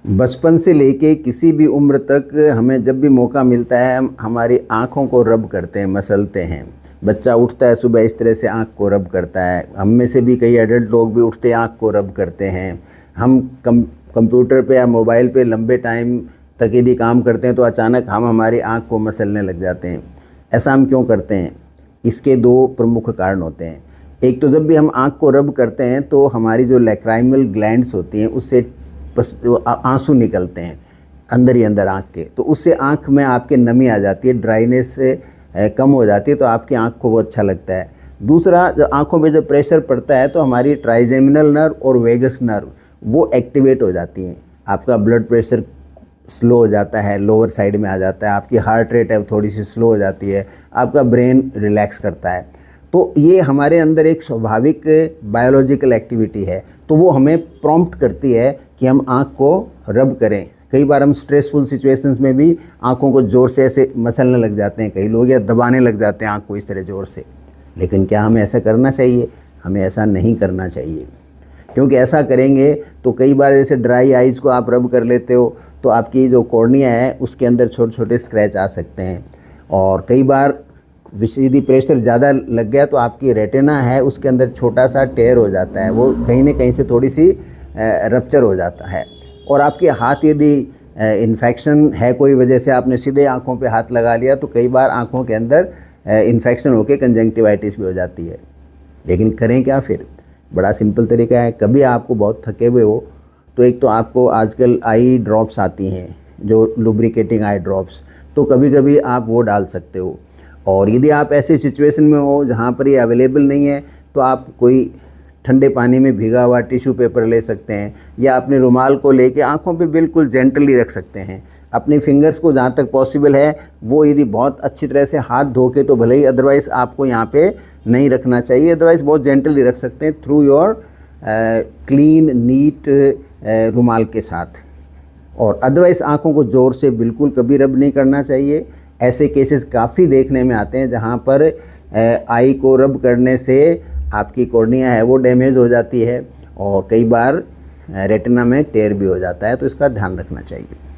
बचपन से लेके किसी भी उम्र तक हमें जब भी मौका मिलता है हम हमारी आँखों को रब करते हैं, मसलते हैं। बच्चा उठता है सुबह इस तरह से आँख को रब करता है। हम में से भी कई एडल्ट लोग भी उठते आँख को रब करते हैं। हम कंप्यूटर पे या मोबाइल पे लंबे टाइम तक यदि काम करते हैं तो अचानक हम हमारी आँख को मसलने लग जाते हैं। ऐसा हम क्यों करते हैं? इसके दो प्रमुख कारण होते हैं। एक तो जब भी हम आँख को रब करते हैं तो हमारी जो लैक्राइमल ग्लैंड्स होती हैं उससे आंसू निकलते हैं अंदर ही अंदर आँख के, तो उससे आँख में आपके नमी आ जाती है, ड्राइनेस से कम हो जाती है, तो आपकी आँख को वो अच्छा लगता है। दूसरा, जब आँखों पे जब प्रेशर पड़ता है तो हमारी ट्राइजेमिनल नर्व और वेगस नर्व वो एक्टिवेट हो जाती हैं। आपका ब्लड प्रेशर स्लो हो जाता है, लोअर साइड में आ जाता है, आपकी हार्ट रेट है थोड़ी सी स्लो हो जाती है, आपका ब्रेन रिलैक्स करता है। तो ये हमारे अंदर एक स्वाभाविक बायोलॉजिकल एक्टिविटी है, तो वो हमें प्रॉम्प्ट करती है कि हम आँख को रब करें। कई बार हम स्ट्रेसफुल सिचुएशंस में भी आँखों को ज़ोर से ऐसे मसलने लग जाते हैं कई लोग, या दबाने लग जाते हैं आँख को इस तरह ज़ोर से। लेकिन क्या हमें ऐसा करना चाहिए? हमें ऐसा नहीं करना चाहिए, क्योंकि ऐसा करेंगे तो कई बार जैसे ड्राई आइज़ को आप रब कर लेते हो तो आपकी जो कॉर्निया है उसके अंदर छोटे छोटे स्क्रैच आ सकते हैं। और कई बार यदि प्रेशर ज़्यादा लग गया तो आपकी रेटिना है उसके अंदर छोटा सा टेयर हो जाता है, वो कहीं ना कहीं से थोड़ी सी रप्चर हो जाता है। और आपके हाथ यदि इन्फेक्शन है कोई वजह से आपने सीधे आँखों पे हाथ लगा लिया तो कई बार आँखों के अंदर इन्फेक्शन होकर कंजंक्टिवाइटिस भी हो जाती है। लेकिन करें क्या फिर? बड़ा सिंपल तरीका है। कभी आपको बहुत थके हुए हो तो एक तो आपको आजकल आई ड्रॉप्स आती हैं जो लुब्रिकेटिंग आई ड्रॉप्स, तो कभी कभी आप वो डाल सकते हो। और यदि आप ऐसी सिचुएशन में हो जहाँ पर ये अवेलेबल नहीं है तो आप कोई ठंडे पानी में भीगा हुआ टिश्यू पेपर ले सकते हैं, या अपने रुमाल को लेके आँखों पे बिल्कुल जेंटली रख सकते हैं। अपनी फिंगर्स को जहाँ तक पॉसिबल है वो यदि बहुत अच्छी तरह से हाथ धो के तो भले ही, अदरवाइज़ आपको यहाँ पे नहीं रखना चाहिए, अदरवाइज़ बहुत जेंटली रख सकते हैं थ्रू योर क्लीन नीट रुमाल के साथ। और अदरवाइज़ आँखों को ज़ोर से बिल्कुल कभी रब नहीं करना चाहिए। ऐसे केसेस काफ़ी देखने में आते हैं जहाँ पर आई को रब करने से आपकी कॉर्निया है वो डैमेज हो जाती है और कई बार रेटिना में टेयर भी हो जाता है, तो इसका ध्यान रखना चाहिए।